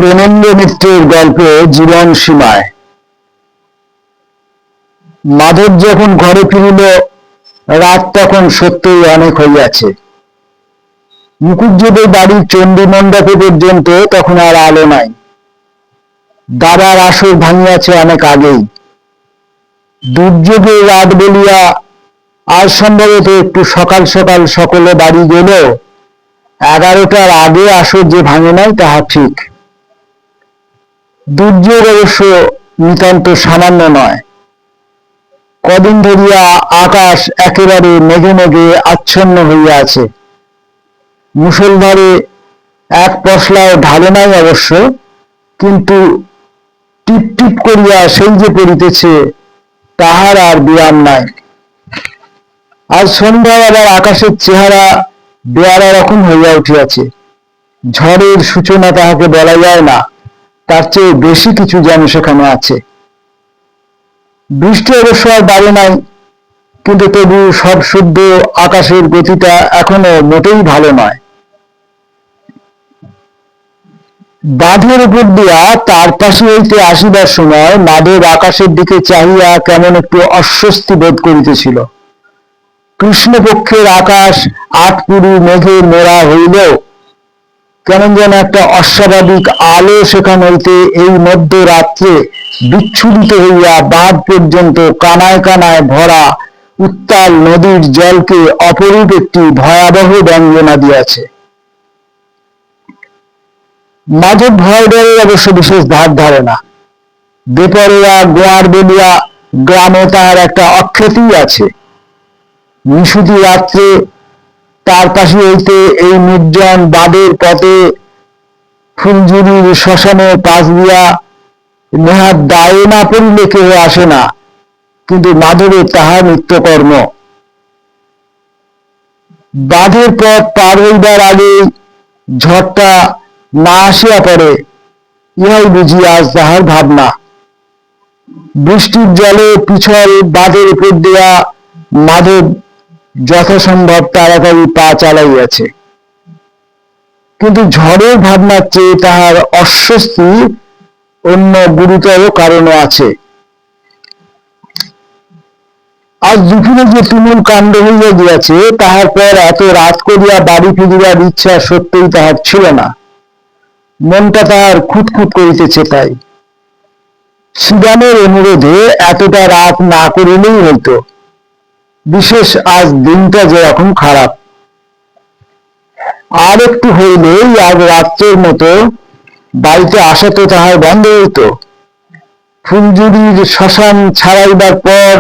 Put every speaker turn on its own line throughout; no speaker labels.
দেবেন্দ্র মিত্রের গল্পে জীবন সীমায় মাধব যখন ঘরে ফিরিল, রাত তখন সত্যই অনেক হইয়াছে। মুকুজ্জদের বাড়ির চণ্ডী মণ্ডপে পর্যন্ত তখন আর আলো নাই। দাবার আসর ভাঙিয়াছে অনেক আগেই। দুর্যোগের রাত বলিয়া আজ সম্ভবত একটু সকাল সকাল সকলে বাড়ি গেল। 11টার আগে আসর যে ভাঙে নাই তাহা ঠিক। দুর্যোগ অবশ্য নিতান্ত সামান্য নয়। কদিন ধরিয়া আকাশ একেবারে মেঘে মেঘে আচ্ছন্ন হইয়া আছে। মুষলধারে এক পশলাও ঢালে নাই অবশ্য, কিন্তু টিপ টিপ করিয়া সেই যে পড়িতেছে তাহার আর বিরাম নাই। আজ সন্ধ্যায় আবার আকাশের চেহারা বেয়ারা রকম হইয়া উঠিয়াছে। ঝড়ের সূচনা তাহাকে বলা যায় না, তার চেয়ে বেশি কিছু যেন সেখানে আছে। বৃষ্টি অবশ্য আর বাড়ে নাই, কিন্তু তবু সব শুদ্ধ আকাশের গতিটা এখনো মোটেই ভালো নয়। বাঁধের উপর দিয়া তার পাশে হইতে আসিবার সময় মাধব আকাশের দিকে চাহিয়া কেমন একটু অস্বস্তি বোধ করিতেছিল। কৃষ্ণপক্ষের আকাশ 8 পুরু মেঘে মোড়া হইলেও কেমন যেন একটা অস্বাভাবিক আলো সেখান হইতে এই মধ্যরাত্রে বিচ্ছুরিত হইয়া বাঁধ পর্যন্ত কানায় কানায় ভরা উত্তাল নদীর জলকে অপরূপ একটি ভয়াবহ ব্যঞ্জনা দিয়াছে। মাধব ভয় ডরের অবশ্য বিশেষ ধার ধারে না। বেপরোয়া গোয়ার বলিয়া গ্রামে তাহার একটা অখ্যাতি আছে। নিশুতি রাত্রে তার পাশে হইতে এই নির্জন বাঁধের পথে ফুলঝুরির শ্মশানে পাশ দিয়া নেহাত দায়ে না পড়িলে কেউ আসে না, কিন্তু মাধবের তাহা নিত্যকর্ম। বাঁধের পথ পার হইবার আগে ঝড়টা না আসিয়া পড়ে, ইহাই বুঝি আজ তাহার ভাবনা। বৃষ্টির জলে পিছল বাঁধের উপর দিয়া মাধব যথাসম্ভব তাড়াতাড়ি পা চালাইয়াছে, কিন্তু ঝড়ের ভাবনার চেয়ে তাহার অস্বস্তি অন্য গুরুতর কারণও আছে। আজ দুপুরে যে তুমুল কাণ্ড হইয়া গিয়াছে, তাহার পর এত রাত করিয়া বাড়ি ফিরিবার ইচ্ছা সত্যই তাহার ছিল না। মনটা তাহার খুঁতখুঁত করিতেছে। তাই শিবানের অনুরোধে এতটা রাত না করিলেই হইত, বিশেষ আজ দিনটা যেরকম খারাপ। আর একটু হইলেই আজ রাত্রের মতো বাড়িতে আসা তো তাহার বন্ধ হইত। ফুলঝুরির শ্মশান ছাড়াইবার পর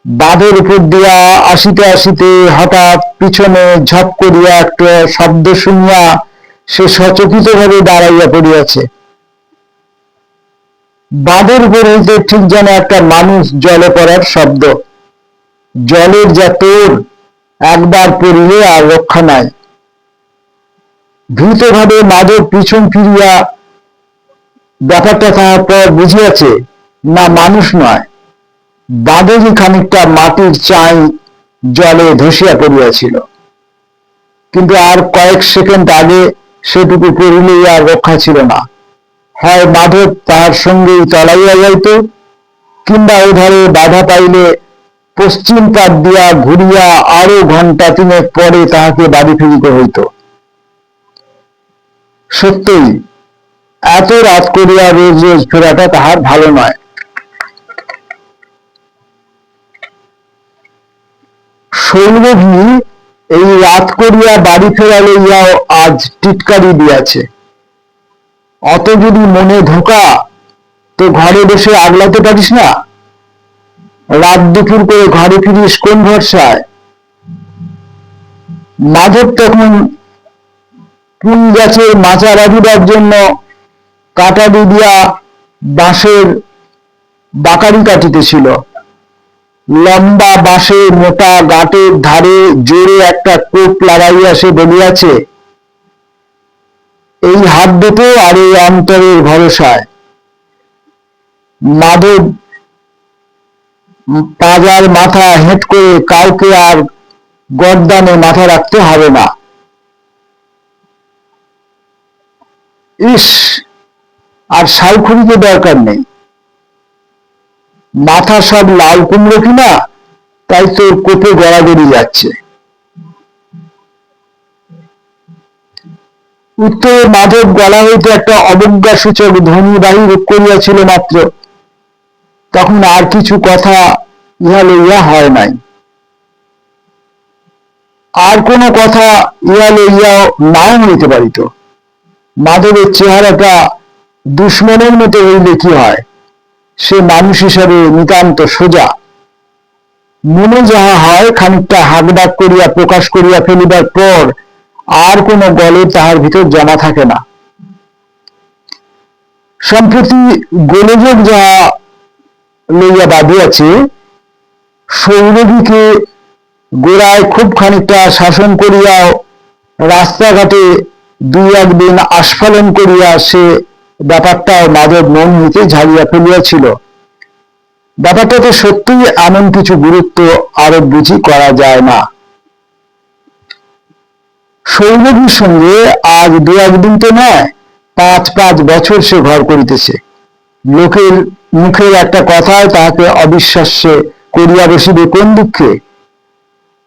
বাঁধের উপর দিয়া আসিতে আসিতে হঠাৎ পিছনে ঝপ করিয়া একটা শব্দ শুনিয়া সে সচকিত ভাবে দাঁড়াইয়া পড়িয়াছে। বাঁধের উপর হইতে ঠিক যেন একটা মানুষ জলে পড়ার শব্দ। জলের যা তোর, একবার পড়িলে আর রক্ষা নাই। ভীতভাবে মাধব পিছন ফিরিয়া ব্যাপারটা তাহার পর বুঝিয়াছে, না মানুষ নয়, বাঁধেরই খানিকটা মাটির চাই জলে ধসিয়া পড়িয়াছিল। কিন্তু আর কয়েক সেকেন্ড আগে সেটুকু পড়িলেই আর রক্ষা ছিল না। হয় মাধব তাহার সঙ্গেই তলাইয়া যাইত, কিংবা ওধারে বাধা পাইলে পশ্চিম পাট দিয়া ঘুরিয়া আরো ঘণ্টা 3 পরে তাহাকে বাড়ি ফিরিতে হইত। সত্যই এত রাত করিয়া রোজ রোজ ফেরাটা তাহার ভালো নয়। শৈলভী এই রাত করিয়া বাড়ি ফেরা লইয়াও আজ টিটকারি দিয়াছে। অত যদি মনে ধোকা, তো ঘরে বসে আগলাতে পারিস না? রাত দুপুর করে ঘরে ফিরিস কোন ভরসায়? মাধব তখন ফুল গাছের মাচা বাঁধিবার জন্য কাটারি দিয়া বাঁশের বাকারি কাটিতেছিল। লম্বা বাঁশের মোটা গাঁটের ধারে জোরে একটা কোপ লাগাইয়া সে বলিয়াছে, এই হাত দুটো আর এই অন্তরের ভরসায়। মাধব পাজার মাথা হেঁট করে কাউকে আর গর্দানে মাথা রাখতে হবে না। ইস, আর শালখুড়িকে দরকার নেই। মাথা সব লাল কুমড়ো কিনা, তাই তোর কোপে গড়াগড়ি যাচ্ছে। উত্তরে মাধব গলা হইতে একটা অবজ্ঞাসূচক ধ্বনি বাহির করিয়াছিল মাত্র, তখন আর কিছু কথা ইহা লইয়া হয় নাই। আর কোনো কথা ইহা লইয়াও নাও হইতে পারিত। মাধবের চেহারাটা দুশ্মনের মতো হইলে কি হয়, সে মানুষ হিসাবে নিতান্ত সোজা। মনে যাহা হয় খানিকটা হাকডাক করিয়া প্রকাশ করিয়া ফেলিবার পর আর কোনো গলে তাহার ভিতর জমা থাকে না। সম্প্রতি গোলযোগ যাহা লইয়া বাঁধিয়াছে, সৌরভীকে গোড়ায় খুব খানিকটা শাসন করিয়াও রাস্তাঘাটে দুই একদিন আস্ফালন করিয়া সে ব্যাপারটাও মাধব মন হইতে ঝাড়িয়া ফেলিয়াছিল। ব্যাপারটাতে সত্যিই এমন কিছু গুরুত্ব আরোপ বুঝি করা যায় না। সৌরভীর সঙ্গে আজ দু একদিন তো নয়, 5-5 বছর সে ঘর করিতেছে। লোকের মুখের একটা কথায় তাহাকে অবিশ্বাস্যে করিয়া বসিবে কোন দুঃখে?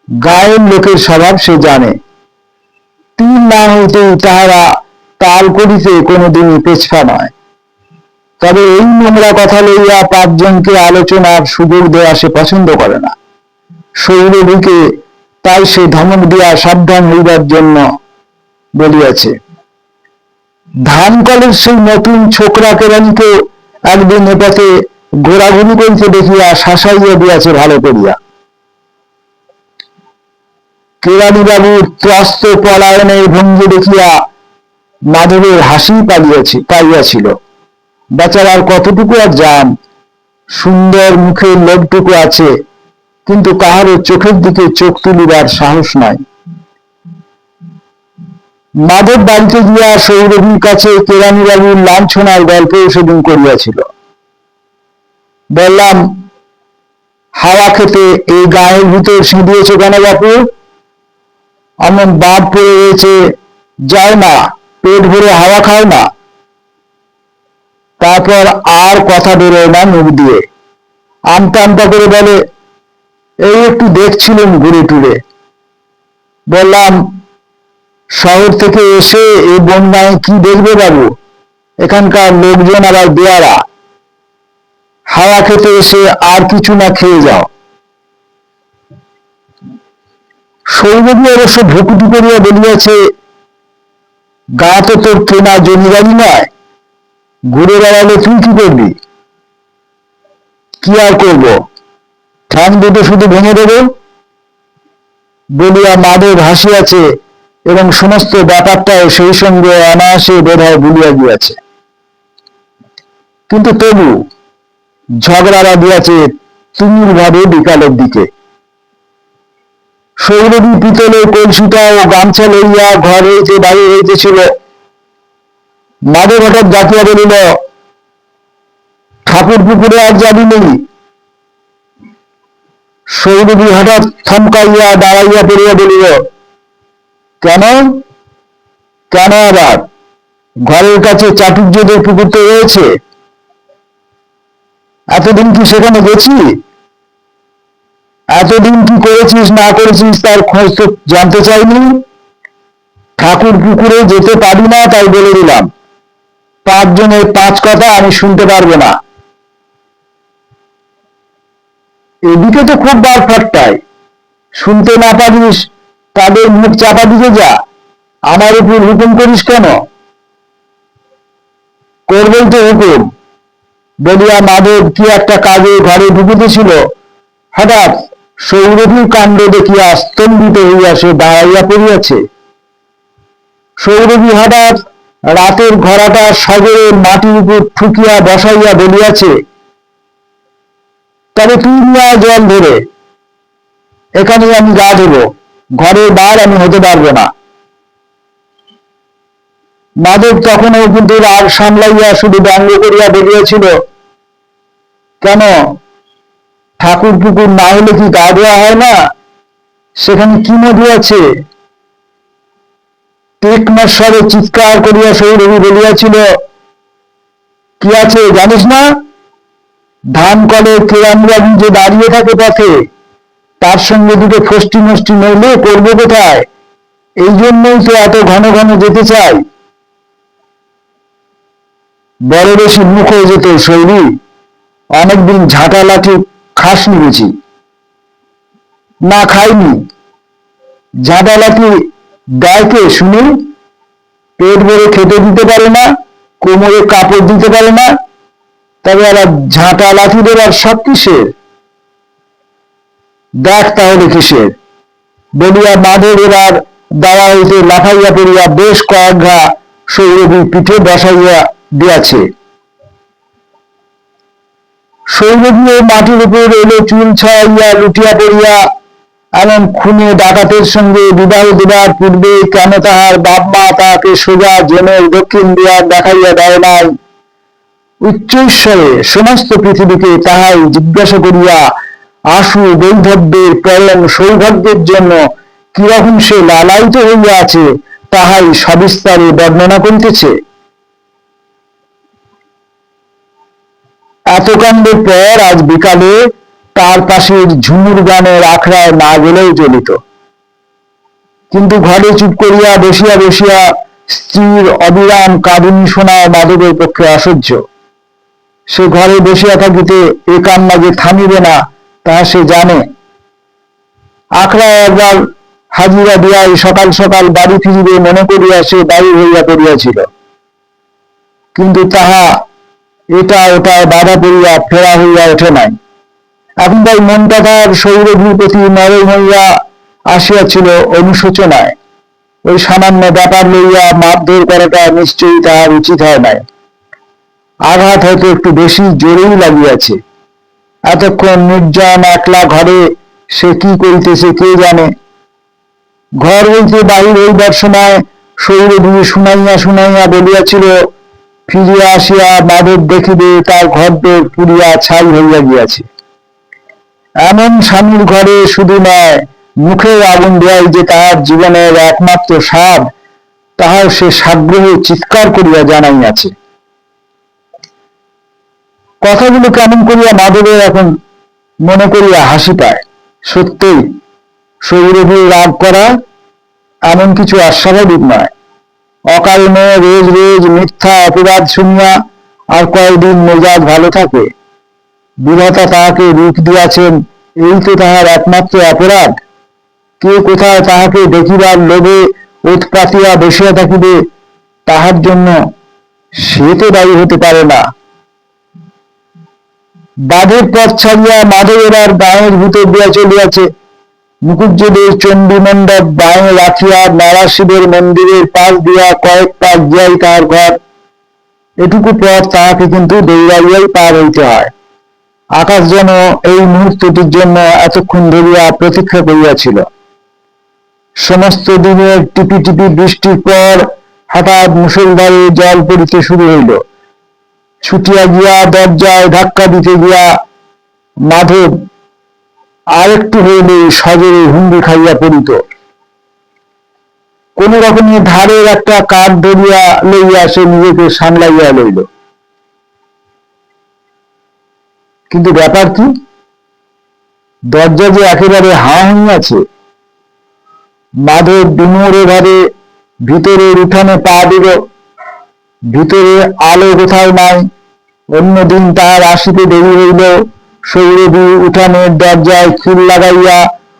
গায়ের লোকের স্বভাব সে জানে। তীর না হইতেই তাহারা তাল করিতে কোনোদিনই পেছপা নয়। তবে এই নোংরা কথা লইয়া 5 জনকে আলোচনার সুযোগ দেওয়া সে পছন্দ করে না। সৌরভীকে তাই সে ধমক দিয়া সাবধান হইবার জন্য বলিয়াছে। ধান কলের সেই নতুন ছোকরা কেরানিকে একদিন এটাতে ঘোরাঘুরি করিতে দেখিয়া শাসাইয়া দিয়াছে ভালো করিয়া। কেরানি বাবুর ত্রস্ত পলায়নের ভঙ্গি দেখিয়া মাধবের হাসি পাইয়াছিল। বেচারার কতটুকু আর জান, সুন্দর মুখের লোকটুকু আছে, কিন্তু কাহারও চোখের দিকে চোখ তুলিবার সাহস নাই। মাধব বাড়িতে গিয়া সৌরভীর কাছে কেরানি বাবুর লাঞ্ছনার গল্প সেদিন করিয়াছিল। বললাম, হাওয়া খেতে এই গায়ের ভিতর সিঁধিয়েছ কেন বাপু? এমন বাপ পড়ে রয়েছে, যায় না, পেট ভরে হাওয়া খায় না। তারপর আর কথা বেরোয় না মুখ দিয়ে। আমতা আমতা করে বলে, এই একটু দেখছিলাম ঘুরে টুরে। বললাম, শহর থেকে এসে এই বন্যায় কি দেখবে বাবু? এখানকার লোকজন আবার বেয়ারা। হাওয়া খেতে এসে আর কিছু না খেয়ে যাও। সৌরভী অবশ্য ভ্রুকুটি করিয়া বলিয়াছে, গা তো তোর কেনা জমিদারি নয়, ঘুরে বেড়ালে তুই কি করবি? কি আর করব, ঠ্যাং দুটো শুধু ভেঙে দেব বলিয়া মাধব হাসিয়াছে এবং সমস্ত ব্যাপারটাও সেই সঙ্গে অনায়াসে বোধহয় ভুলিয়া গিয়াছে। কিন্তু তবু ঝগড়া বাঁধিয়াছে তুমির ভাবে বিকালের দিকে। সৌরভী পিতলের কলসিটা ও গামছা লইয়া ঘর হইতে বাড়ি হইতেছিল। মাধব হঠাৎ ডাকিয়া বলিল, ঠাকুর পুকুরে আর যাবি নেই? সৌরভী হঠাৎ থমকাইয়া দাঁড়াইয়া পড়িয়া বলিল, কেন? কেন আবার? ঘরের কাছে চাটুর্যদের পুকুর তো রয়েছে। এতদিন কি সেখানে গেছি? এতদিন কি করেছিস না করেছিস তার খোঁজ তো জানতে চাইনি। ঠাকুর পুকুরে যেতে পারি না তাই বলে দিলাম। 5 জনের 5 কথা আমি শুনতে পারবো না। এদিকে তো খুব বার ফাট্টায়, শুনতে না পারিস তাদের মুখ চাপা দিতে যা, আমার উপর হুকুম করিস কেন? করবেন তো হুকুম বলিয়া মাধব কি একটা কাজে ঘরে ঢুকিতেছিল, হঠাৎ সৌরভীর কাণ্ড দেখিয়া স্তম্ভিত হইয়া সে দাঁড়াইয়া পড়িয়াছে। সৌরভী হঠাৎ রাতের ঘোড়াটা সজরের মাটির উপর ঠুকিয়া বসাইয়া বলিয়াছে, তবে তুই নিয়ে জল ধরে, এখানে আমি গা ধোব, ঘরের বার আমি হতে পারবো না। মাধব তখনও কিন্তু রাগ সামলাইয়া শুধু ব্যঙ্গ করিয়া বলিয়াছিল, কেন, ঠাকুর পুকুর না হলে কি গা ধোয়া হয় না? সেখানে কি মধু আছে? তীক্ষ্ণ স্বরে চিৎকার করিয়া সৌরভী বলিয়াছিল, কি আছে জানিস না? ধান কলে কেরানিবাবু যে দাঁড়িয়ে থাকে পথে, তার সঙ্গে দুটো ফষ্টি নষ্টি নইলে করবো কোথায়? এই জন্যই তো এত ঘন ঘন যেতে চাই। বড় বেশি মুখ হয়ে যেত শৈলী, অনেকদিন ঝাঁটা লাঠি খাসনি বুঝি? না, খাইনি। ঝাঁটা লাঠি দেয় কে শুনি? পেট ভরে খেতে দিতে পারে না, কোমরে কাপড় দিতে পারে না, তবে আবার ঝাঁটা লাঠি দেবার সব কিসের? দেখ তাহলে কিসের, বলিয়া মাধব এবার দাওয়া হইতে লাফাইয়া পড়িয়া বেশ কয়েক ঘা সৌরভীর পিঠে বসাইয়া দিয়াছে। সৌরভীও মাটির উপর এলো চুল ছাড়াইয়া লুটিয়া পড়িয়া। এমন খুনে ডাকাতের সঙ্গে বিবাহ দেবার পূর্বে কেন তাহার বাপ মা তাহাকে সোজা জেনের দক্ষিণ দুয়ার দেখাইয়া দেয় নাই? উচ্চৈঃস্বরে সমস্ত পৃথিবীকে তাহাই জিজ্ঞাসা করিয়া আশু বৈধব্যের পরম সৌভাগ্যের জন্য কিরকম সে লালায়িত হইয়া আছে তাহাই সবিস্তারে বর্ণনা করিতেছে। এত কাণ্ডের পর আজ বিকালে তার পাশের ঝুমুর গানের আখড়ায় না গেলেও চলিত, কিন্তু ঘরে চুপ করিয়া বসিয়া বসিয়া স্ত্রীর অবিরাম কাঁদুনি শোনা মাধবের পক্ষে অসহ্য। সে ঘরে বসিয়া থাকিতে এ কান্না যে থামিবে না তাহা সে জানে। আখড়ায় একবার হাজিরা দিয়াই সকাল সকাল বাড়ি ফিরিবে মনে করিয়া সে বাহির হইয়া পড়িয়াছিল, কিন্তু তাহা এটা ওটায় বাধা পড়িয়া ফেরা হইয়া ওঠে নাই। এখন তাই মনটা তার সৌরভীর প্রতি নরম হইয়া আসিয়াছিল অনুশোচনায়। ওই সামান্য ব্যাপার লইয়া মারধর করাটা নিশ্চয়ই তাহার উচিত হয় নাই। আঘাত হয়তো একটু বেশি জোরেই লাগিয়াছে। এতক্ষণ নির্জন একলা ঘরে সে কি করিতেছে কে জানে। ঘর হইতে বাহির হইবার সময় সৌরভী শুনাইয়া শুনাইয়া বলিয়াছিল, ফিরিয়া আসিয়া মাধব দেখিবে তার ঘরদোর পুড়িয়া ছাই হইয়া গিয়াছে। এমন স্বামীর ঘরে শুধু নয়, মুখের আগুন দেওয়াই যে তাহার জীবনের একমাত্র স্বাদ, তাহাও সে সাগ্রহে চিৎকার করিয়া জানাইয়াছে। কথাগুলো কেমন করিয়া মাধবের এখন মনে করিয়া হাসি পায়। সত্যিই সৌরভীর রাগ করা এমন কিছু অস্বাভাবিক নয়। অকারণে রোজ রোজ মিথ্যা অপবাদ শুনিয়া আর কয়েকদিন মেজাজ ভালো থাকে? বিধাতা তাহাকে রূপ দিয়াছেন, এই তো তাহার একমাত্র অপরাধ। কে কোথায় তাহাকে দেখিবার লোভে উৎপাতিয়া বসিয়া থাকিবে, তাহার জন্য সে তো দায়ী হতে পারে না। বাঁধের পথ ছাড়িয়া মাধব এবার গাঁয়ের ভিতর দিয়া চলিয়াছে। মুকুজ্জদের চণ্ডী মণ্ডপ বাঁয়ে রাখিয়া নারাশিবের মন্দিরের পাশ দিয়া কয়েক পাশ দিয়াই তাহার ঘর। এটুকু পথ তাহাকে কিন্তু দৌড়াইয়াই পার হইতে হয়। আকাশ যেন এই মুহূর্তটির জন্য এতক্ষণ ধরিয়া প্রতীক্ষা করিয়াছিল। সমস্ত দিনের টিপি টিপি বৃষ্টির পর হঠাৎ মুষলধারে জল পড়িতে শুরু হইল। ছুটিয়া গিয়া দরজায় ধাক্কা দিতে গিয়া মাধব আরেকটু হইলেই সজোরে হুমড়ি খাইয়া পড়িত। কোন রকমের ধারের একটা কাঠ ধরিয়া লইয়া সে নিজেকে সামলাইয়া লইল। কিন্তু ব্যাপার কি, দরজা যে একেবারে হাঁ হইয়াছে। মাধব বিমূঢ় ভাবে ভিতরের উঠানে পা দিল। ভিতরে আলো কোথাও নাই। অন্যদিন তাহার আসিতে দেরি হইল। সৌরভী উঠানের দরজায় খিল লাগাইয়া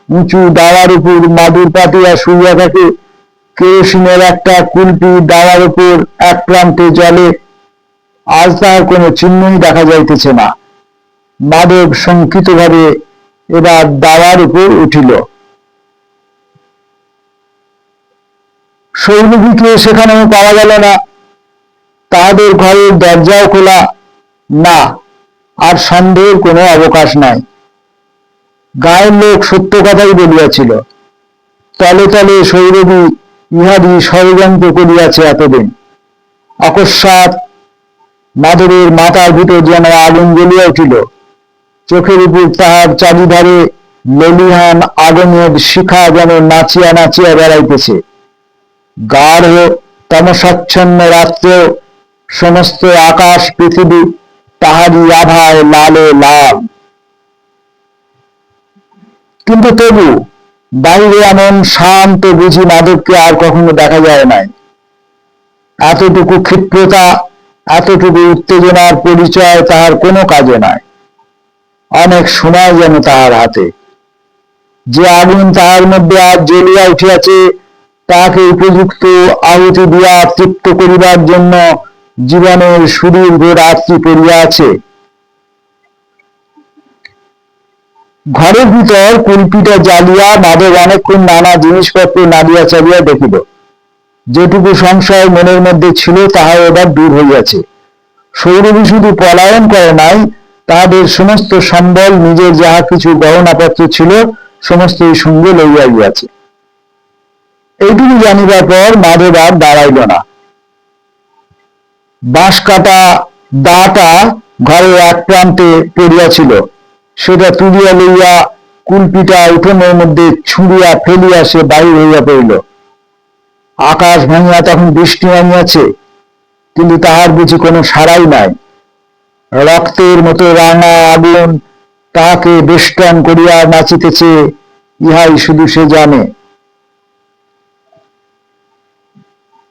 উঁচু দাওয়ার উপর মাদুর পাতিয়া শুইয়া থাকে। কেরোসিনের একটা কুলপি দাওয়ার উপর এক প্রান্তে জলে। আজ তাহার কোনো চিহ্নই দেখা যাইতেছে না। মাধব শঙ্কিত ভাবে এবার দাওয়ার উপর উঠিল। সৌরভীকে সেখানেও পাওয়া গেল না। তাহাদের ঘরের দরজাও খোলা না। আর সন্দেহের কোনো অবকাশ নাই। গায়ের লোক সত্য কথাই বলিয়াছিল। তলে তলে সৌরভী ইহাদি ষড়যন্ত্র করিয়াছে এতদিন। অকস্মাৎ মাধবের মাথার ভিতর যেন আগুন জ্বলিয়া উঠিল। চোখের উপর তাহার চারিধারে লেলিহান আগুনের শিখা যেন নাচিয়া নাচিয়া বেড়াইতেছে। গাঢ় তমসাচ্ছন্ন রাত্রেও সমস্ত আকাশ পৃথিবী তাহারই আভায় লালে লাল। কিন্তু তবু বাইরে এমন শান্ত বুঝি মাধবকে আর কখনো দেখা যায় নাই। এতটুকু ক্ষিপ্রতা, এতটুকু উত্তেজনার পরিচয় তাহার কোনো কাজে নাই। অনেক সময় যেন তাহার হাতে। যে আগুন তাহার মধ্যে আজ জ্বলিয়া উঠিয়াছে, তাহাকে উপযুক্ত আহুতি দিয়া তৃপ্ত করিবার জন্য জীবনের সুদীর্ঘ রাত্রি পড়িয়া আছে। ঘরের ভিতর কুলপিটা জ্বালিয়া মাধব অনেকক্ষণ নানা জিনিসপত্র নাড়িয়া চালিয়া দেখিল। যেটুকু সংশয় মনের মধ্যে ছিল তাহা এবার দূর হইয়াছে। সৌরভী শুধু পলায়ন করে নাই, তাহাদের সমস্ত সম্বল, নিজের যাহা কিছু গহনাপত্র ছিল সমস্তই সঙ্গে লইয়া গিয়াছে। এইটুকু জানিবার পর মাধব আর দাঁড়াইল না। বাঁশ কাটা দাটা ঘরের এক প্রান্তে পড়িয়াছিল, সেটা তুলিয়া লইয়া কুলপিটা উঠোনের মধ্যে ছুঁড়িয়া ফেলিয়া সে বাহির হইয়া পড়িল। আকাশ ভাঙিয়া তখন বৃষ্টি নামিয়াছে, কিন্তু তাহার বুঝি কোনো সাড়াই নাই। রক্তের মতো রাঙা আগুন তাহাকে বেষ্টন করিয়া নাচিতেছে, ইহাই শুধু সে জানে।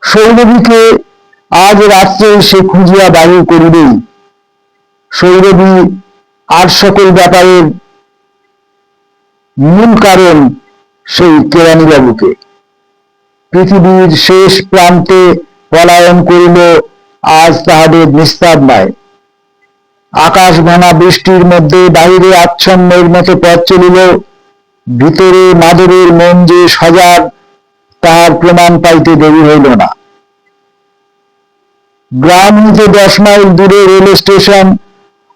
সৌরভীকে আজ রাত্রে সে খুঁজিয়া বাহির করিবেই। সৌরভী আর সকল ব্যাপারের মূল কারণ সেই কেরানীবাবুকে। পৃথিবীর শেষ প্রান্তে পলায়ন করিল, আজ তাহাদের নিস্তার নাই। আকাশ ভাঙা বৃষ্টির মধ্যে বাহিরে আচ্ছন্নের মতো পথ চলিল। ভিতরে মাধবের মন যে সজাগ, তাহার প্রমাণ পাইতে দেরি হইল না। গ্রাম হইতে 10 মাইল দূরে রেল স্টেশন।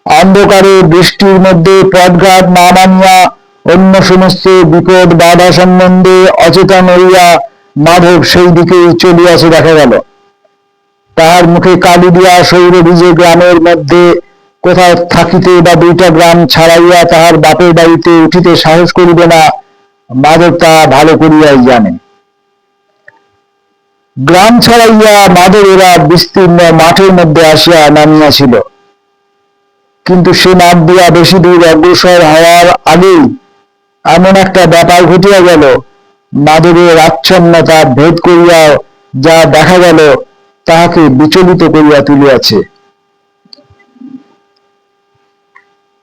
অন্ধকারে বৃষ্টির মধ্যে পথঘাট না মানিয়া অন্য সমস্ত বিপদ বাধা সম্বন্ধে অচেতন হইয়া মাধব সেই দিকেই চলিয়াছে দেখা গেল। তাহার মুখে কালি দিয়া সৌরভী যে গ্রামের মধ্যে কোথাও থাকিতে বা 2টা গ্রাম ছাড়াইয়া তাহার বাপের বাড়িতে উঠিতে সাহস করিবে না, মাধব তাহা ভালো করিয়াই জানে। গ্রাম ছাড়াইয়া মাধবেরা বিস্তীর্ণ মাঠের মধ্যে আসিয়া নামিয়াছিল। কিন্তু সে মাঠ দিয়া বেশি দূর অগ্রসর হওয়ার আগেই এমন একটা ব্যাপার ঘটিয়া গেল, মাধবের আচ্ছন্নতা ভেদ করিয়া যা দেখা গেল তাহাকে বিচলিত করিয়া তুলিয়াছে।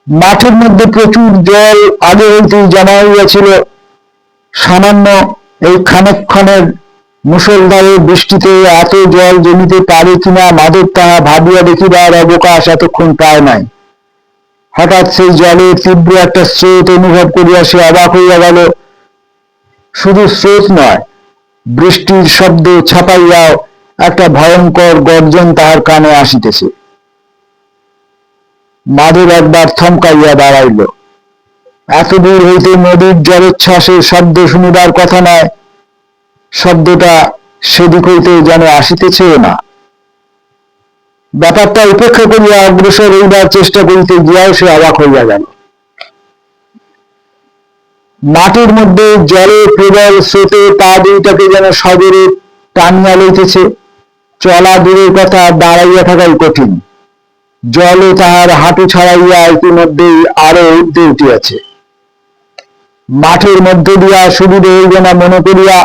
মাঠের মধ্যে প্রচুর জল আগে হইতেই জমা হইয়াছিল। সামান্য এই খানিকক্ষণের মুষলধারে বৃষ্টিতে এত জল জমিতে পারে কিনা মাধব তাহা ভাবিয়া দেখিবার অবকাশ এতক্ষণ পায় নাই। হঠাৎ সেই জলের তীব্র একটা স্রোত অনুভব করিয়া সে অবাক হইয়া গেল। শুধু স্রোত নয়, বৃষ্টির শব্দ ছাপাইয়াও একটা ভয়ঙ্কর গর্জন তাহার কানে আসিতেছে। মাধব একবার থমকাইয়া দাঁড়াইল। এত দূর হইতে নদীর জলোচ্ছ্বাসের শব্দ শুনিবার কথা নয়, শব্দটা সেদিক হইতে যেন আসিতেছে না। ব্যাপারটা উপেক্ষা করিয়া অগ্রসর হইবার চেষ্টা করিতে গিয়াও সে অবাক হইয়া গেল। মাটির মধ্যে জলের প্রবল স্রোতে পা দুইটাকে যেন সজোরে টানিয়া লইতেছে। চলা দূরের কথা, দাঁড়াইয়া থাকাই কঠিন। জলে তাহার হাঁটু ছাড়াইয়া ইতিমধ্যেই আরো ঊর্ধ্বে উঠিয়াছে। মাঠের মধ্য দিয়া সুবিধে হইবে না মনে করিয়া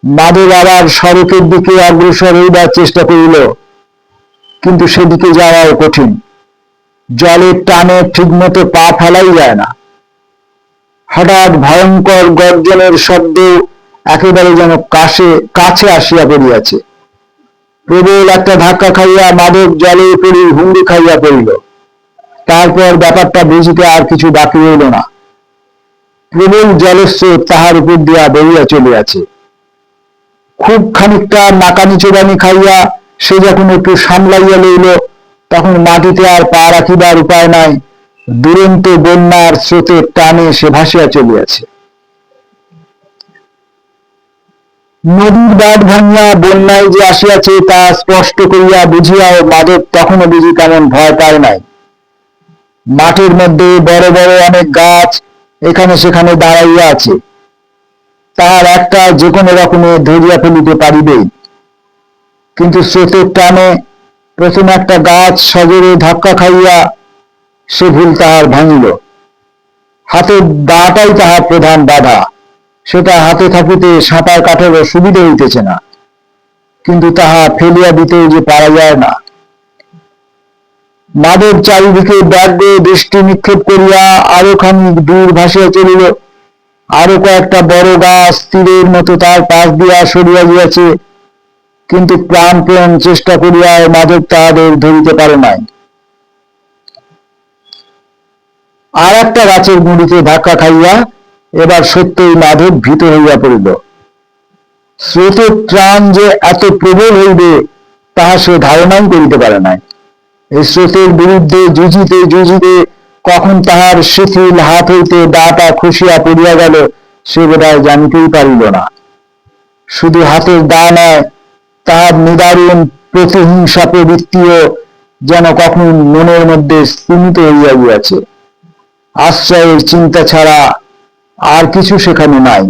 মাধব আবার সড়কের দিকে অগ্রসর হইবার চেষ্টা করিল, কিন্তু সেদিকে যাওয়াও কঠিন। জলের টানে ঠিকমতো পা ফেলাই যায় না। হঠাৎ ভয়ঙ্কর গর্জনের শব্দ একেবারে যেন কাছে আসিয়া পড়িয়াছে। প্রবল একটা ধাক্কা খাইয়া মাধব জলে পড়ি হুমড়ি খাইয়া পড়িল। তারপর ব্যাপারটা বুঝিতে আর কিছু বাকি রইল না। প্রবল জলস্রোত তাহার উপর দিয়া বহিয়া চলিয়াছে। খুব খানিকটা নাকানি চোবানি খাইয়া সে যখন একটু সামলাইয়া লইল, তখন মাটিতে আর পা রাখিবার উপায় নাই। দুরন্ত বন্যার স্রোতের টানে সে ভাসিয়া চলিয়াছে। নদীর বাঁধ ভাঙিয়া বন্যায় যে আসিয়াছে তা স্পষ্ট করিয়া বুঝিয়াও মাধব তখনও বুঝি তেমন ভয় পায় নাই। মাঠের মধ্যে বড় বড় অনেক গাছ এখানে সেখানে দাঁড়াইয়া আছে। তাহার একটা যে কোনো রকমে ধরিয়া ফেলিতে পারিবেই, কিন্তু স্রোতের টানে প্রথম একটা গাছ সজোরে ধাক্কা খাইয়া সে ভুল তাহার ভাঙিল। হাতের দাটাই তাহার প্রধান বাধা, সেটা হাতে থাকিতে সাঁতার কাটারও সুবিধা হইতেছে না, কিন্তু তাহা ফেলিয়া দিতে যে পারা যায় না। মাধব চারিদিকে ব্যগ্র দৃষ্টি নিক্ষেপ করিয়া আরো খানিক দূর ভাসিয়া চলিল। আরো কয়েকটা বড় গাছ তীরের মতো তার পাশ দিয়া সরিয়া গিয়াছে, কিন্তু প্রাণপণ চেষ্টা করিয়া মাধব তাহাদের ধরিতে পারে নাই। আর একটা গাছের গুঁড়িতে ধাক্কা খাইয়া এবার সত্যই মাধব ভীত হইয়া পড়িল। স্রোতের ত্রাণ যে এত প্রবল হইবে তাহা সে ধারণাই করিতে পারে নাই। এই স্রোতের বিরুদ্ধে যুঝিতে যুঝিতে কখন তাহার শিথিল হাত হইতে দাটা খসিয়া পড়িয়া গেল সে বোধহয় জানিতেই পারিল না। শুধু হাতের দা নয়, তাহার নিদারুণ প্রতিহিংসা প্রবৃত্তিও যেন কখন মনের মধ্যে স্তিমিত হইয়া গিয়াছে। আশ্রয়ের চিন্তা ছাড়া আর কিছু সেখানে নাই।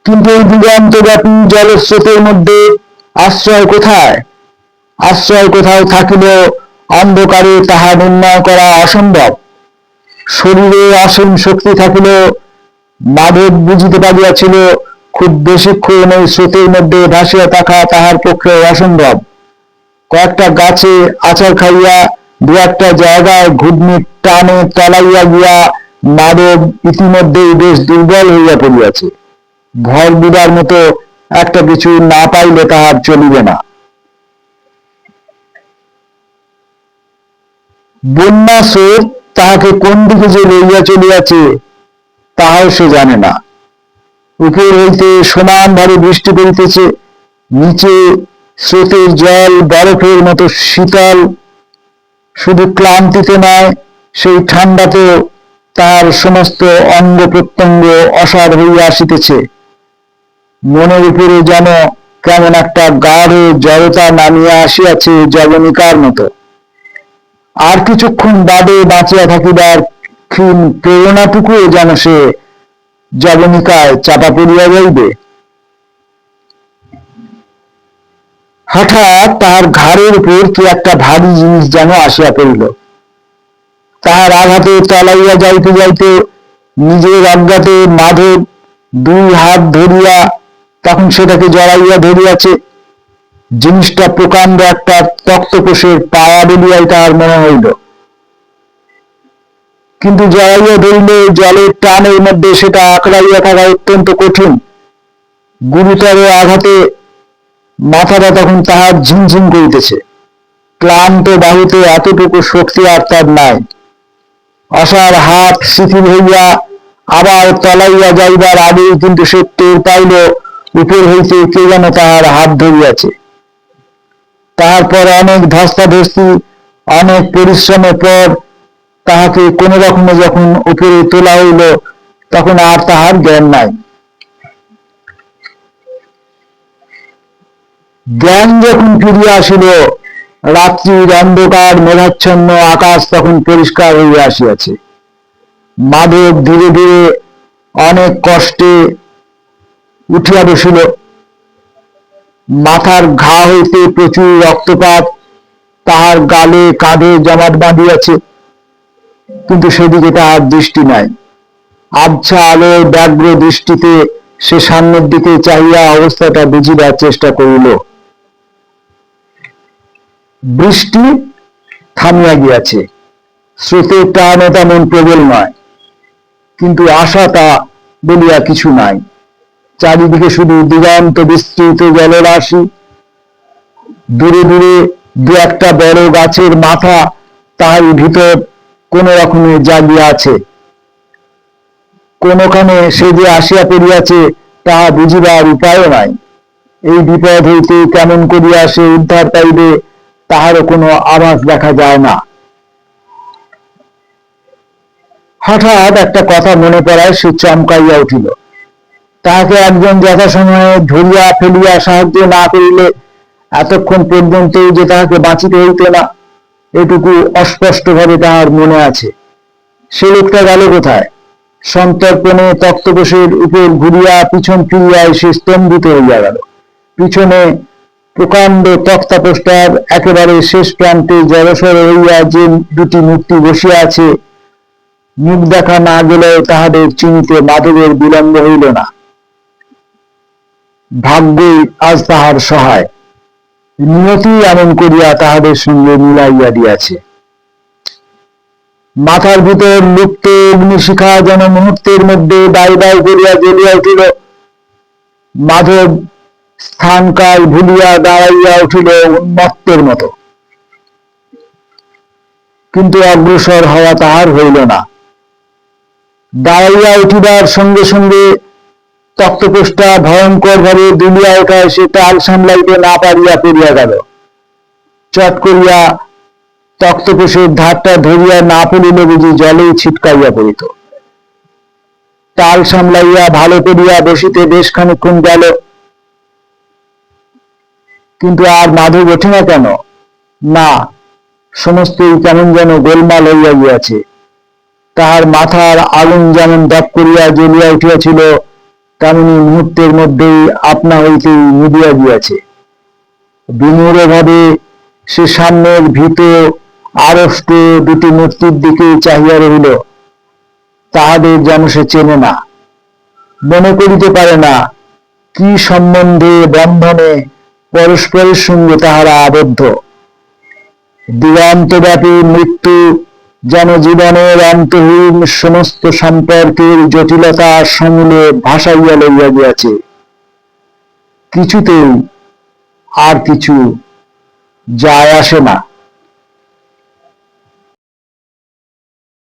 কিন্তু এই দিগন্তব্যাপী জলস্রোতের মধ্যে আশ্রয় কোথায়? আশ্রয় কোথাও থাকিলেও অন্ধকারে তাহা নির্ণয় করা অসম্ভব। শরীরে অসীম শক্তি থাকিলেও মাধব বুঝিতে পারিয়াছিল খুব বেশিক্ষণ এই স্রোতের মধ্যে ভাসিয়া থাকা তাহার পক্ষে অসম্ভব। কয়েকটা গাছে আছাড় খাইয়া দু একটা জায়গায় ঘূর্ণির টানে তলাইয়া গিয়া মাধব ইতিমধ্যেই বেশ দুর্বল হইয়া পড়িয়াছে। ভর বিদার মতো একটা কিছু না পাইলে তাহার চলিবে না। বন্যা স্রোত তাহাকে কোন দিকে যে লইয়া চলিয়াছে তাহাও সে জানে না। উপর হইতে সমান ভাবে বৃষ্টি পড়িতেছে, নিচে স্রোতের জল বরফের মতো শীতল। শুধু ক্লান্তিতে নয়, সেই ঠান্ডাতেও তার সমস্ত অঙ্গ প্রত্যঙ্গ অসাড় হইয়া আসিতেছে। মনের উপরে যেন কেমন একটা গাঢ় জড়তা নামিয়া আসিয়াছে জবনিকার মতো। আর কিছুক্ষণ বাদে বাঁচিয়া থাকিবার ক্ষীণ প্রেরণাটুকুও যেন সে জবনিকায় চাপা পড়িয়া যাইবে। হঠাৎ তাহার ঘাড়ের উপর কি একটা ভারী জিনিস যেন আসিয়া পড়িল। তাহার আঘাতে তলাইয়া যাইতে যাইতে নিজের অজ্ঞাতে মাধব দুই হাত ধরিয়া তখন সেটাকে জড়াইয়া ধরিয়াছে। জিনিসটা প্রকাণ্ড একটা তক্তপোষের পায়া বলিয়াই তাহার মনে হইল। কিন্তু জড়াইয়া ধরিলে জলের টানের মধ্যে সেটা আঁকড়াইয়া থাকা অত্যন্ত কঠিন। গুরুতর আঘাতে মাথাটা তখন তাহার ঝিমঝিম করিতেছে। ক্লান্ত বাহুতে এতটুকু শক্তি আর তার নাই। অসার হাত শিথিল হইয়া আবার তলাইয়া যাইবার আগেই কিন্তু সে টের পাইল উপর হইতে কে যেন তাহার হাত ধরিয়াছে। তারপর অনেক ধস্তাধস্তি, অনেক পরিশ্রমের পর তাহাকে কোন রকমে যখন উপরে তোলা হইল তখন আর তাহার জ্ঞান নাই। জ্ঞান যখন ফিরিয়া আসিল, রাত্রির অন্ধকার মেঘাচ্ছন্ন আকাশ তখন পরিষ্কার হইয়া আসিয়াছে। মাধব ধীরে ধীরে অনেক কষ্টে উঠিয়া বসিল। মাথার ঘা হইতে প্রচুর রক্তপাত তাহার গালে কাঁধে জমাট বাঁধিয়াছে, কিন্তু সেদিকে তাহার দৃষ্টি নাই। আবছা আলোর ব্যগ্র দৃষ্টিতে সে সামনের দিকে চাহিয়া অবস্থাটা বুঝিবার চেষ্টা করিল। বৃষ্টি থামিয়া গিয়াছে, স্রোতের টানও তেমন প্রবল নয়, কিন্তু আশাটা বলিয়া কিছু নাই। চারিদিকে শুধু দিগন্ত বিস্তৃত জলরাশি। দূরে দূরে দু একটা বড় গাছের মাথা তাহার ভিতর কোন রকমে জাগিয়া আছে। কোনখানে সে যে আসিয়া পড়িয়াছে তাহা বুঝিবার উপায়ও নাই। এই বিপদ হইতে কেমন করিয়া সে উদ্ধার পাইবে তাহারও কোনো আভাস দেখা যায় না। হঠাৎ একটা কথা মনে পড়ায় সে চমকাইয়া উঠিল। তাহাকে একজন যথাসময়ে ধরিয়া ফেলিয়া সাহায্য না করিলে এতক্ষণ পর্যন্ত যে তাহাকে বাঁচিতে হইত না, এটুকু অস্পষ্টভাবে তাহার মনে আছে। সে লোকটা গেল কোথায়? সন্তর্পণে তক্তপোষের উপর ঘুরিয়া পিছন ফিরিয়া এসে স্তম্ভিত হইয়া গেল। পিছনে প্রকাণ্ড তক্তাপোস্টার একেবারে শেষ প্রান্তে জড়সড় হইয়া যে দুটি মূর্তি বসিয়া আছে, মুখ দেখা না গেলেও তাহাদের চিনিতে মাধবের বিলম্ব হইল না। ভাগ্যই আজ তাহার সহায়, নিয়তি এমন করিয়া তাহাদের সঙ্গে মিলাইয়া দিয়াছে। মাথার ভিতর লুপ্ত অগ্নিশিখা যেন মুহূর্তের মধ্যে দাই দাই করিয়া জ্বলিয়া উঠিল। মাধব স্থানকাল ভুলিয়া দাঁড়াইয়া উঠিল উন্মত্তের মতো, কিন্তু অগ্রসর হওয়া তাহার হইল না। দাঁড়াইয়া উঠিবার সঙ্গে সঙ্গে তক্তপোষটা ভয়ঙ্কর ভাবে দুলিয়া ওঠায় সে তাল সামলাইতে না পারিয়া পড়িয়া গেল। চট করিয়া তক্তপোষের ধারটা ধরিয়া না পড়িলে বুঝি জলেই ছিটকাইয়া পড়িত। তাল সামলাইয়া ভালো করিয়া বসিতে বেশ খানিক্ষণ গেল, কিন্তু আর মাধব ওঠে না কেন? না, সমস্তই কেমন যেন গোলমাল হইয়া গিয়াছে। তাহার মাথার আগুন যেমন দপ করিয়া জ্বলিয়া উঠিয়াছিল, তেমনি মুহূর্তের মধ্যেই আপনা হইতেই নিভিয়া গিয়াছে। বিমূঢ়ভাবে সে সামনের ভীত আড়ষ্ট দুটি মূর্তির দিকে চাহিয়া রহিল। তাহাদের যেন সে চেনে না, মনে করিতে পারে না কি সম্বন্ধে বন্ধনে পরস্পরের সঙ্গে তাহারা আবদ্ধ। দিগন্তব্যাপী মৃত্যু যেন জীবনের অন্তহীন সমস্ত সম্পর্কের জটিলতা সমূলে ভাসাইয়া লইয়া গিয়াছে। কিছুতেই আর কিছু যায় আসে না।